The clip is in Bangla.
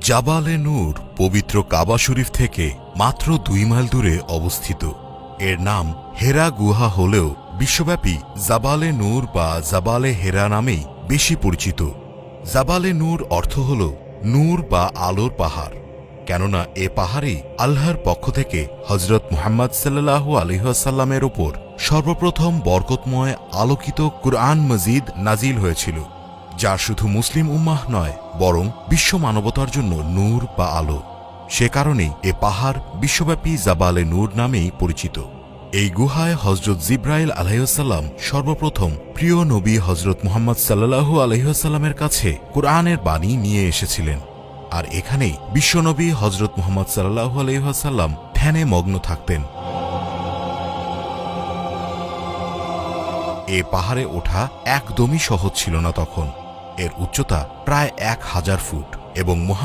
জাবালে নূর পবিত্র কাবা শরীফ থেকে মাত্র 2 মাইল দূরে অবস্থিত। এর নাম হেরা গুহা হলেও বিশ্বব্যাপী জাবালে নূর বা জাবালে হেরা নামেই বেশি পরিচিত। জাবালে নূর অর্থ হল নূর বা আলোর পাহাড়, কেননা এ পাহাড়েই আল্লাহর পক্ষ থেকে হজরত মুহাম্মদ সাল্লাল্লাহু আলাইহি ওয়াসাল্লামের ওপর সর্বপ্রথম বরকতময় আলোকিত কুরআন মজিদ নাজিল হয়েছিল, যা শুধু মুসলিম উম্মাহ নয় বরং বিশ্ব মানবতার জন্য নূর বা আলো। সে কারণেই এ পাহাড় বিশ্বব্যাপী জাবালে নূর নামেই পরিচিত। এই গুহায় হজরত জিব্রাইল আলাইহিসসালাম সর্বপ্রথম প্রিয় নবী হজরত মুহাম্মদ সাল্লাল্লাহু আলাইহি ওয়াসাল্লামের কাছে কুরআনের বাণী নিয়ে এসেছিলেন, আর এখানেই বিশ্বনবী হজরত মুহাম্মদ সাল্লাল্লাহু আলাইহি ওয়াসাল্লাম ধ্যানে মগ্ন থাকতেন। এ পাহাড়ে ওঠা একদমই সহজ ছিল না তখন। এর উচ্চতা প্রায় 1000 ফুট এবং